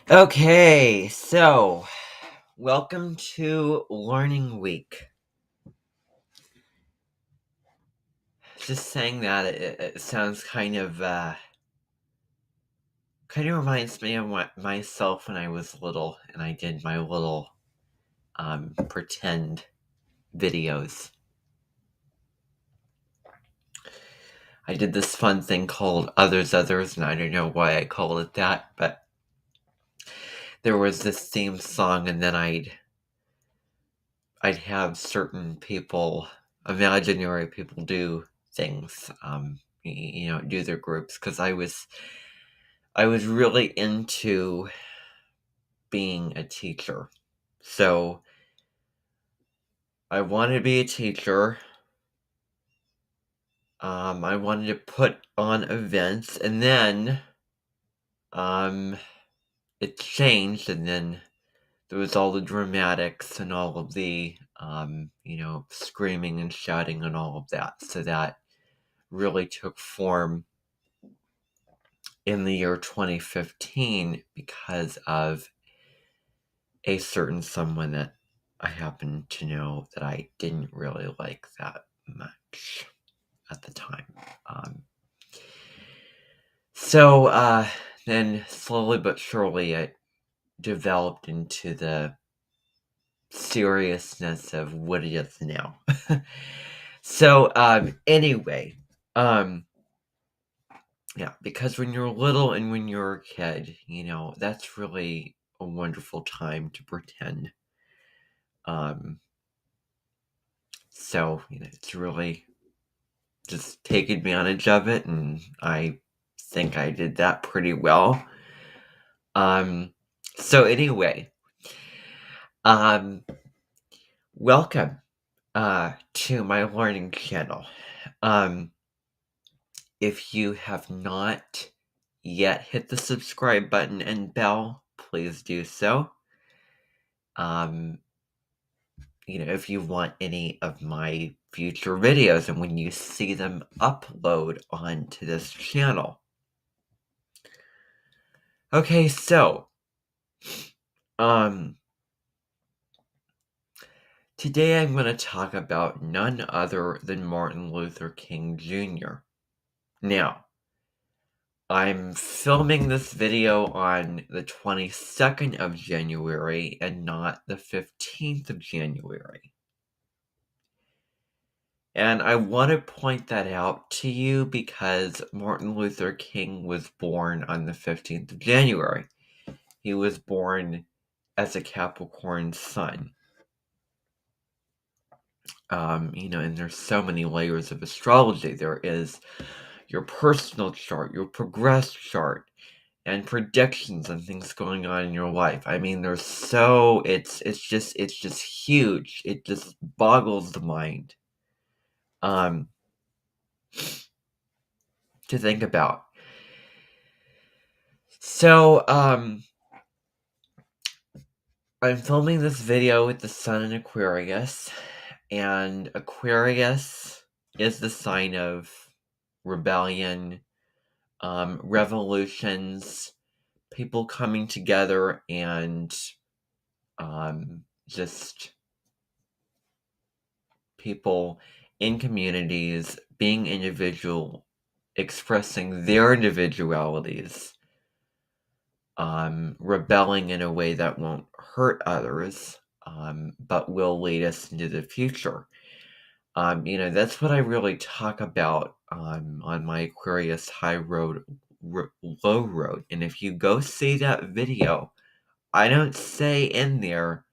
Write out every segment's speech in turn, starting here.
Okay, so welcome to Learning Week. Just saying that it sounds kind of reminds me of myself when I was little and I did my little pretend videos. I did this fun thing called Others, and I don't know why I called it that, but there was this theme song, and then I'd have certain people, imaginary people, do things, do their groups, because I was really into being a teacher. So I wanted to be a teacher. I wanted to put on events, and then um, it changed, and then there was all the dramatics and all of the screaming and shouting and all of that. So that really took form in the year 2015 because of a certain someone that I happen to know that I didn't really like that much at the time. Um, so then slowly but surely it developed into the seriousness of what it is now. So, um, yeah, because when you're little and when you're a kid, that's really a wonderful time to pretend. Um, so, it's really just take advantage of it, and I think I did that pretty well. Um, so, um, welcome to my learning channel. Um, if you have not yet hit the subscribe button and bell, please do so. Um, if you want any of my future videos and when you see them upload onto this channel. Okay, so um today I'm going to talk about none other than Martin Luther King Jr. Now, I'm filming this video on the 22nd of January and not the 15th of January. And I want to point that out to you because Martin Luther King was born on the 15th of January. He was born as a Capricorn sun. And there's so many layers of astrology. There is your personal chart, your progress chart, and predictions and things going on in your life. I mean, it's just huge. It just boggles the mind um to think about. So I'm filming this video with the sun in Aquarius, and Aquarius is the sign of rebellion, revolutions, people coming together, and just people in communities being individual, expressing their individualities, rebelling in a way that won't hurt others, but will lead us into the future. That's what I really talk about on my Aquarius High Road, Low Road. And if you go see that video, I don't say in there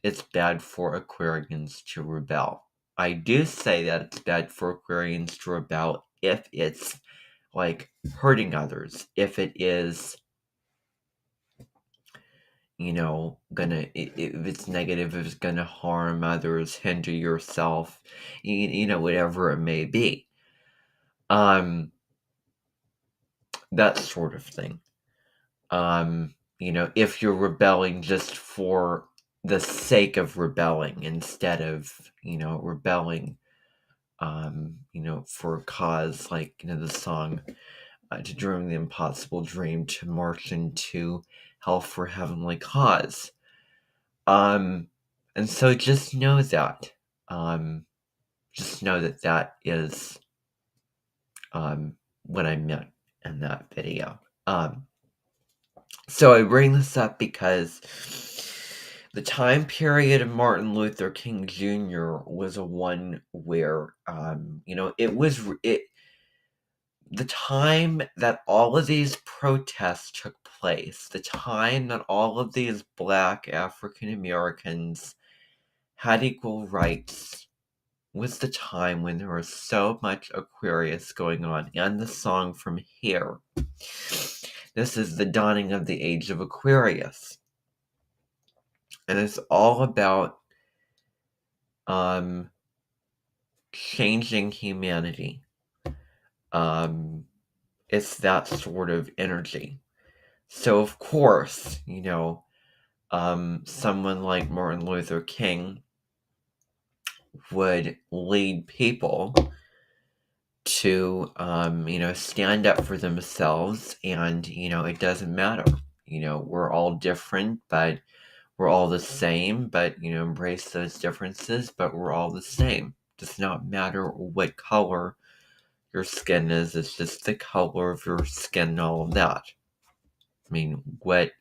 it's bad for Aquarians to rebel. I do say that it's bad for Aquarians to rebel if it's like hurting others, if it is if it's negative, if it's gonna harm others, hinder yourself, whatever it may be. That sort of thing. If you're rebelling just for the sake of rebelling instead of, rebelling, for a cause like, the song, To Dream the Impossible Dream, to march into hell for heavenly cause. And so just know that. Just know that that is what I meant in that video. So I bring this up because the time period of Martin Luther King Jr. was a one where, the time that all of these protests took place, the time that all of these Black African Americans had equal rights, was the time when there was so much Aquarius going on. And the song from here, this is the dawning of the age of Aquarius. And it's all about changing humanity. It's that sort of energy. So of course, someone like Martin Luther King would lead people to, stand up for themselves, and, it doesn't matter. We're all different, but we're all the same, but, embrace those differences, but we're all the same. Does not matter what color your skin is, it's just the color of your skin and all of that. I mean, what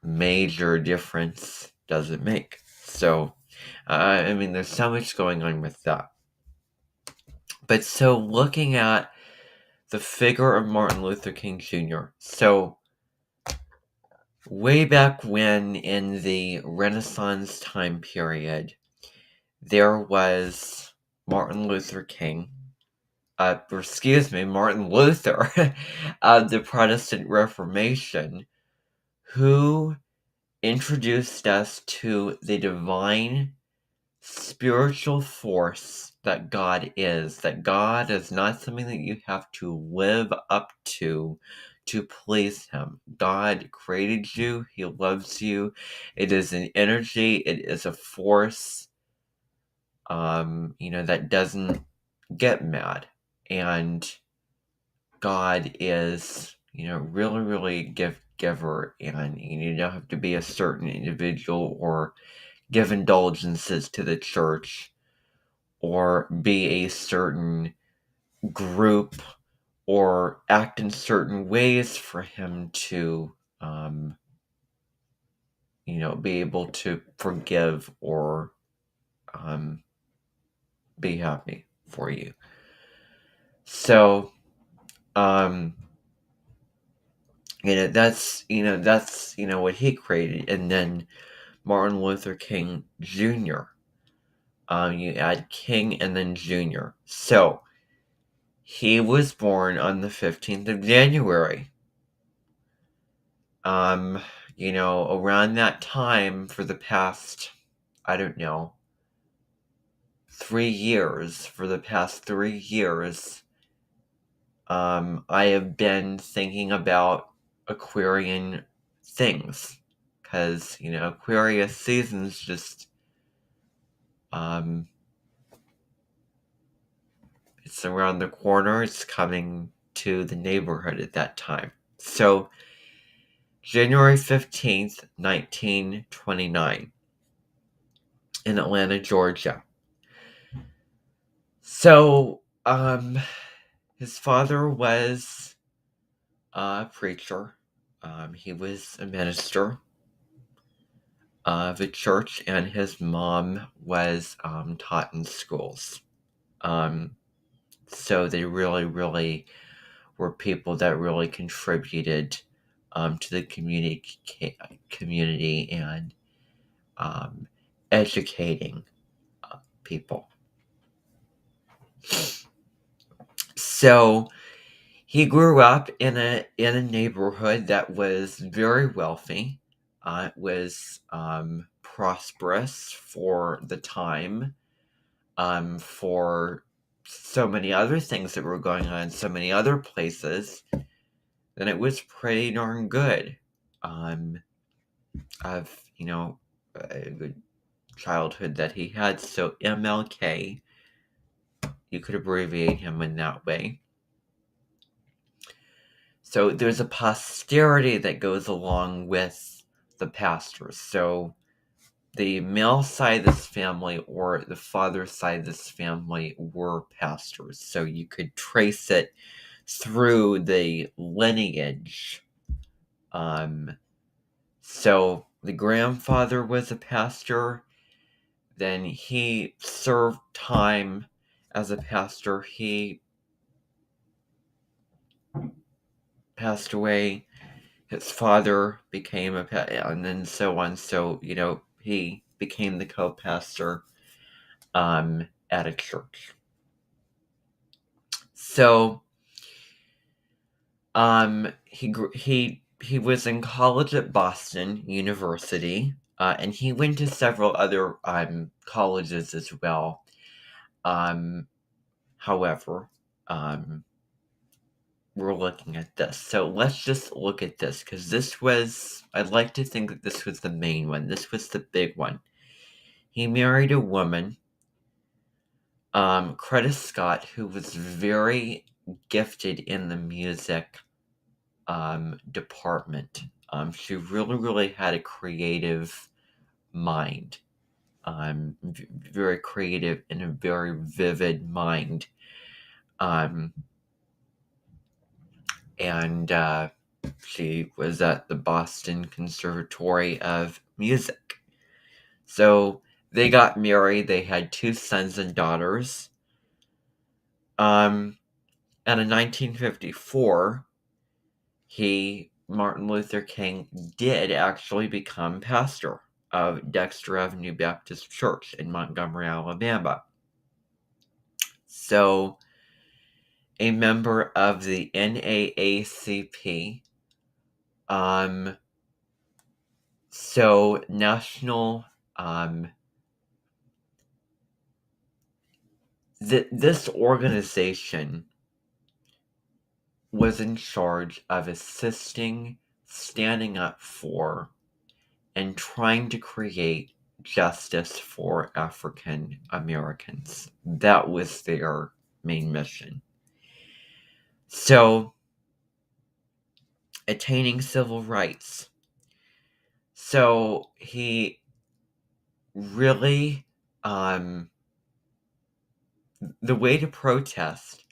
major difference does it make? So, there's so much going on with that. But so looking at the figure of Martin Luther King Jr. So, way back when, in the Renaissance time period, there was Martin Luther King, Martin Luther, of the Protestant Reformation, who introduced us to the divine spiritual force that God is. That God is not something that you have to live up to please Him. God created you. He loves you. It is an energy. It is a force, that doesn't get mad. And God is, really, really giver. And you don't have to be a certain individual or give indulgences to the church or be a certain group or act in certain ways for him to, be able to forgive or be happy for you. So, that's what he created. And then Martin Luther King Jr. You add King and then Jr. So, he was born on the 15th of January. Around that time, for the past, 3 years, I have been thinking about Aquarian things. Because, Aquarius season's just, it's around the corner. It's coming to the neighborhood at that time. So, January 15th, 1929, in Atlanta, Georgia. So, his father was a preacher. He was a minister of a church, and his mom was taught in schools. So they really, really were people that really contributed to the community and educating people. So he grew up in a neighborhood that was very wealthy. It was prosperous for the time, for so many other things that were going on in so many other places. Then it was pretty darn good. Of a good childhood that he had. So MLK, you could abbreviate him in that way. So there's a posterity that goes along with the pastors. So the male side of this family or the father's side of this family were pastors. So you could trace it through the lineage. So the grandfather was a pastor. Then he served time as a pastor. He passed away. His father became and then so on. So, he became the co-pastor at a church. So, he was in college at Boston University, and he went to several other colleges as well. However, we're looking at this. So let's just look at this, because I'd like to think that this was the main one. This was the big one. He married a woman, Coretta Scott, who was very gifted in the music department. She really, really had a creative mind. Very creative and a very vivid mind. And she was at the Boston Conservatory of Music. So they got married. They had 2 sons and daughters. And in 1954, Martin Luther King, did actually become pastor of Dexter Avenue Baptist Church in Montgomery, Alabama. So, a member of the NAACP, so national, this organization was in charge of assisting, standing up for, and trying to create justice for African Americans. That was their main mission. So, attaining civil rights. So, he really, the way to protest,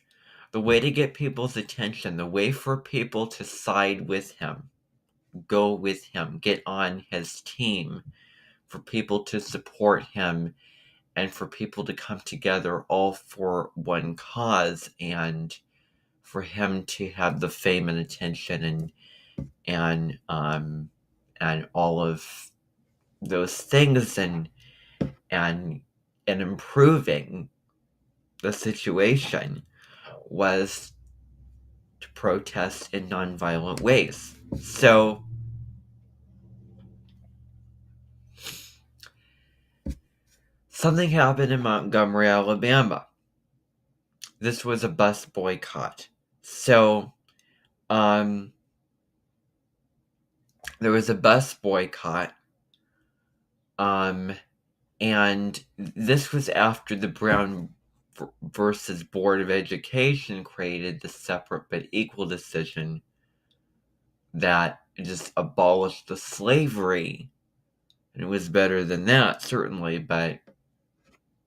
the way to get people's attention, the way for people to side with him, go with him, get on his team, for people to support him, and for people to come together all for one cause, and for him to have the fame and attention and all of those things, and improving the situation, was to protest in nonviolent ways. So something happened in Montgomery, Alabama. This was a bus boycott. So there was a bus boycott, and this was after the Brown versus Board of Education created the separate but equal decision that just abolished the slavery. And it was better than that, certainly, but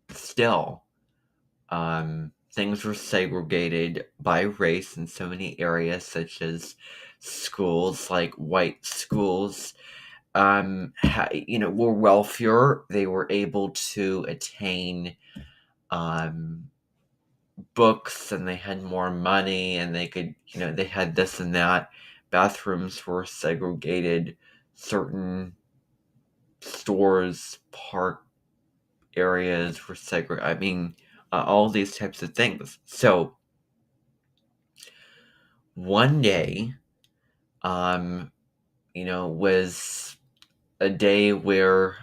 still, things were segregated by race in so many areas, such as schools, like white schools, were wealthier. They were able to attain books, and they had more money, and they could, they had this and that. Bathrooms were segregated. Certain stores, park areas were segregated. I mean, all these types of things. So one day, was a day where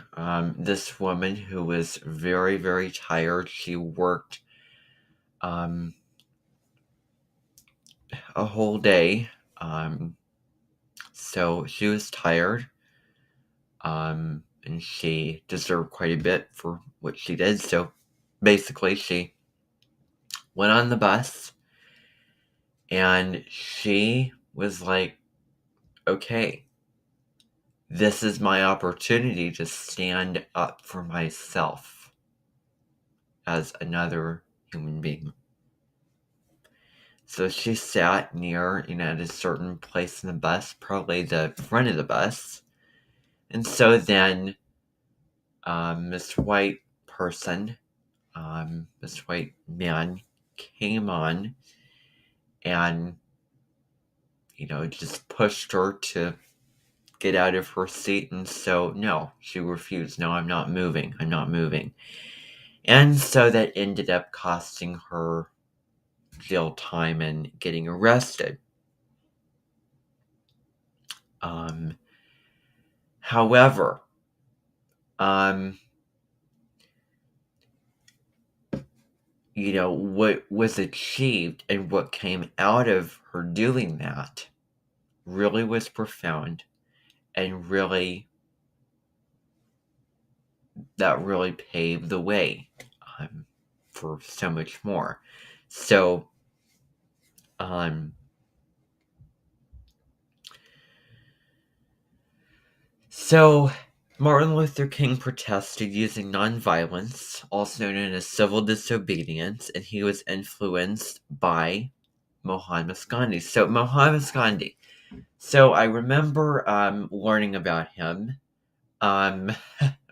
this woman, who was very, very tired, she worked a whole day. So she was tired, and she deserved quite a bit for what she did. So basically, she went on the bus, and she was like, okay, this is my opportunity to stand up for myself as another human being. So she sat near, at a certain place in the bus, probably the front of the bus. And so then this white person, this white man came on and, just pushed her to get out of her seat. And so, no, she refused. No, I'm not moving. I'm not moving. And so that ended up costing her jail time and getting arrested. However, what was achieved and what came out of her doing that really was profound, and that really paved the way for so much more. So, um, so Martin Luther King protested using nonviolence, also known as civil disobedience, and he was influenced by Mohandas Gandhi. So Mohandas Gandhi. So I remember learning about him, or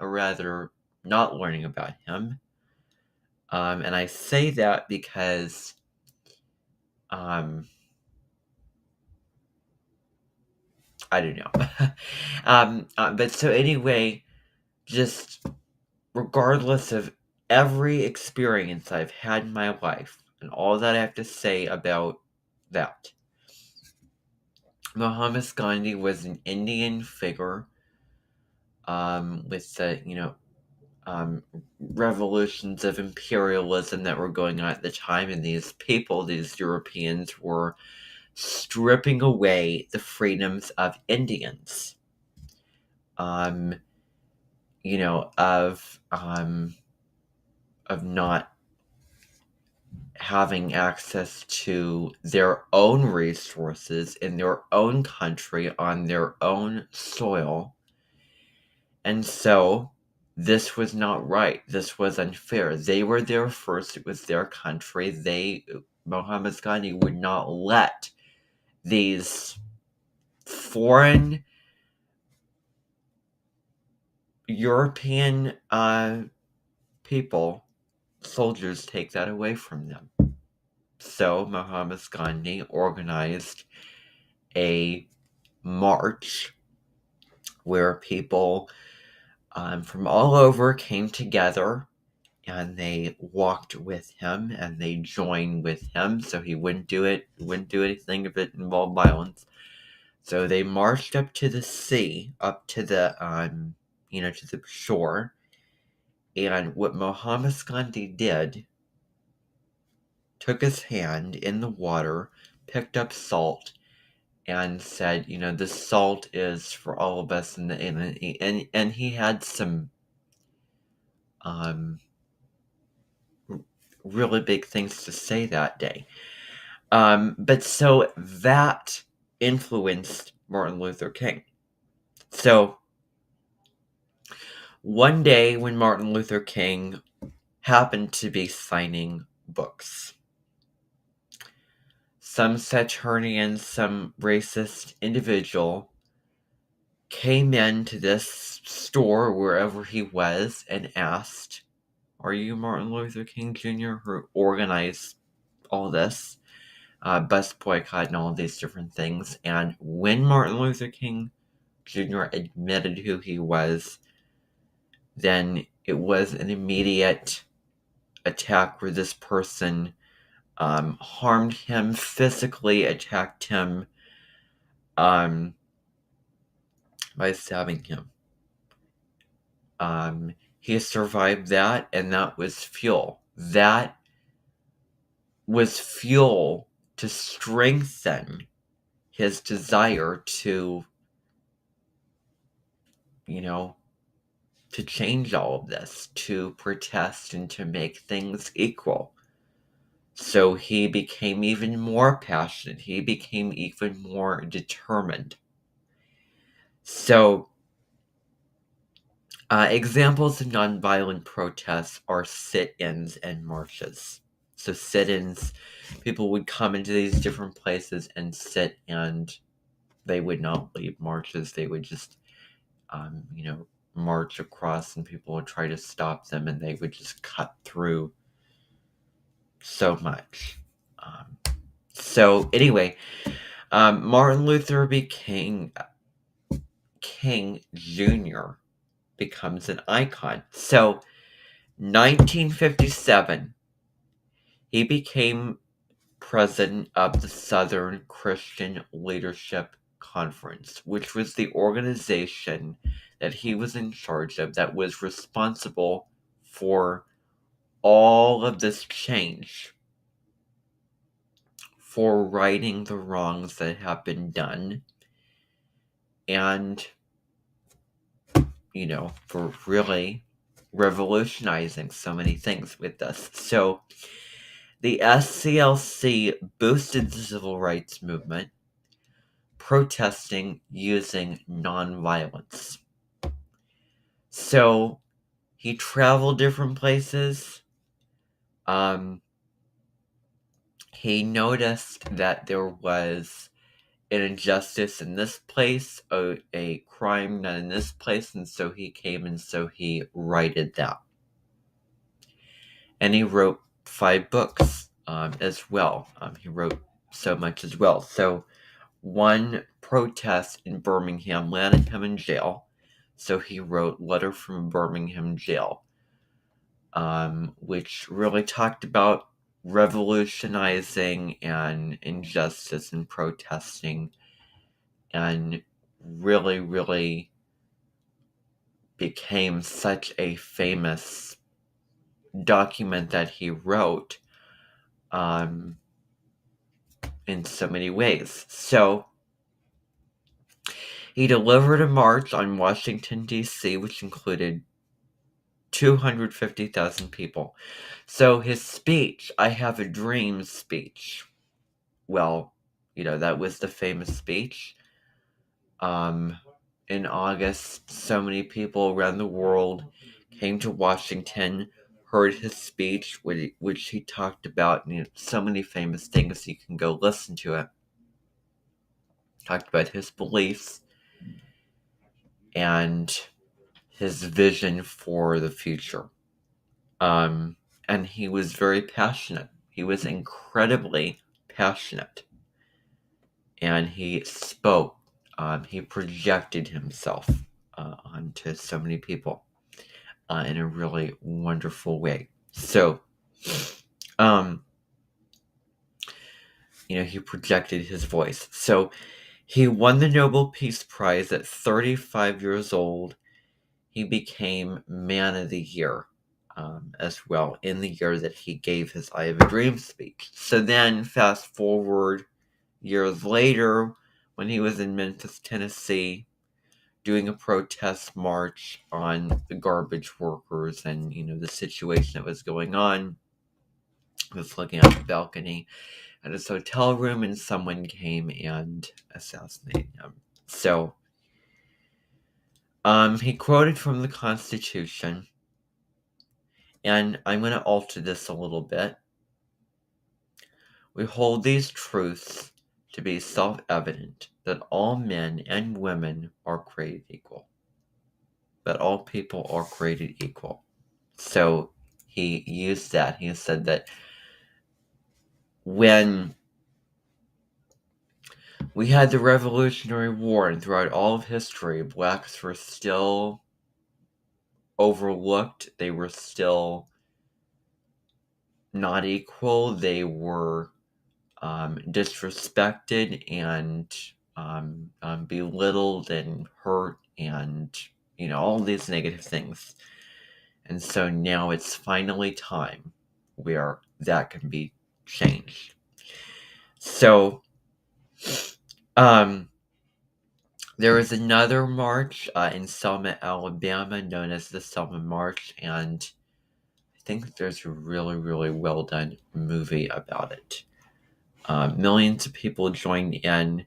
rather, not learning about him. And I say that because I don't know. But so anyway, just regardless of every experience I've had in my life and all that I have to say about that, Mahatma Gandhi was an Indian figure with the, revolutions of imperialism that were going on at the time, and these people, these Europeans, were stripping away the freedoms of Indians. Of not having access to their own resources in their own country on their own soil. And so this was not right. This was unfair. They were there first. It was their country. Mohammed Gandhi would not let these foreign European people, soldiers, take that away from them. So Mohammed Gandhi organized a march where people from all over came together, and they walked with him and they joined with him, so he wouldn't do anything if it involved violence. So they marched up to the sea, up to the to the shore. And what Mohammed Gandhi did, took his hand in the water, picked up salt, and said, this salt is for all of us. And he had some really big things to say that day. But so that influenced Martin Luther King. So one day when Martin Luther King happened to be signing books, some Saturnian, some racist individual came into this store wherever he was and asked, "Are you Martin Luther King Jr., who organized all this bus boycott and all these different things?" And when Martin Luther King Jr. admitted who he was, then it was an immediate attack where this person harmed him, physically attacked him by stabbing him. He survived that, and that was fuel. That was fuel to strengthen his desire to, to change all of this, to protest and to make things equal. So he became even more passionate. He became even more determined. So, examples of nonviolent protests are sit-ins and marches. So sit-ins, people would come into these different places and sit, and they would not lead marches. They would just, you know, march across, and people would try to stop them, and they would just cut through so much. So anyway, Martin Luther became King Jr. becomes an icon. So 1957, he became president of the Southern Christian Leadership Conference, which was the organization that he was in charge of that was responsible for all of this change, for righting the wrongs that have been done, and, for really revolutionizing so many things with this. So the SCLC boosted the civil rights movement, protesting using nonviolence. So he traveled different places. He noticed that there was an injustice in this place, a crime done in this place, and so he came and so he righted that. And he wrote 5 books as well. He wrote so much as well. So one protest in Birmingham landed him in jail. So he wrote Letter from Birmingham Jail, which really talked about revolutionizing and injustice and protesting, and really, really became such a famous document that he wrote in so many ways. So he delivered a march on Washington, D.C., which included 250,000 people. So his speech, I Have a Dream speech, well, that was the famous speech. In August, so many people around the world came to Washington, heard his speech, which he talked about, so many famous things. You can go listen to it. Talked about his beliefs and his vision for the future. And he was very passionate. He was incredibly passionate. And he spoke. He projected himself onto so many people in a really wonderful way. So, he projected his voice. So, he won the Nobel Peace Prize at 35 years old. He became Man of the Year as well in the year that he gave his I Have a Dream speech. So then, fast forward years later, when he was in Memphis, Tennessee, doing a protest march on the garbage workers and, the situation that was going on. He was looking out the balcony at his hotel room, and someone came and assassinated him. So, he quoted from the Constitution, and I'm going to alter this a little bit. We hold these truths to be self-evident, that all men and women are created equal. That all people are created equal. So he used that. He said that when we had the Revolutionary War and throughout all of history, blacks were still overlooked. They were still not equal. They were disrespected and belittled and hurt and, all these negative things. And so now it's finally time where that can be changed. So, there was another march in Selma, Alabama, known as the Selma March, and I think there's a really, really well done movie about it. Millions of people joined in.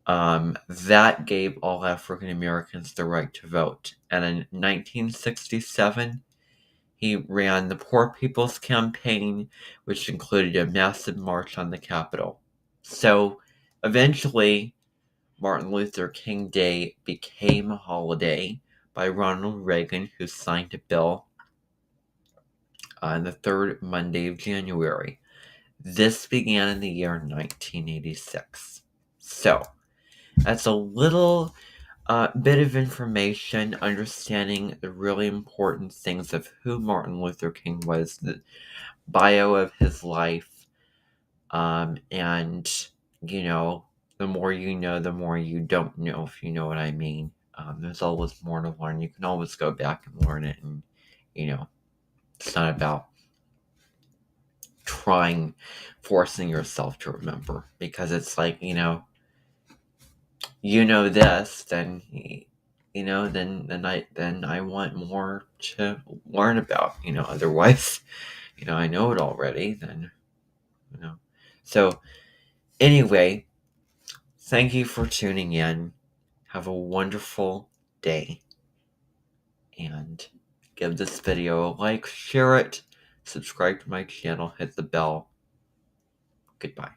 That gave all African Americans the right to vote. And in 1967, he ran the Poor People's Campaign, which included a massive march on the Capitol. So eventually, Martin Luther King Day became a holiday by Ronald Reagan, who signed a bill on the third Monday of January. This began in the year 1986. So, that's a little bit of information, understanding the really important things of who Martin Luther King was, the bio of his life, and, you know, the more you know, the more you don't know, if you know what I mean. There's always more to learn. You can always go back and learn it, and, you know, it's not about forcing yourself to remember, because it's like, this, then then I want more to learn about. Otherwise, I know it already. Then, you know. So anyway, thank you for tuning in. Have a wonderful day, and give this video a like, share it, subscribe to my channel, hit the bell. Goodbye.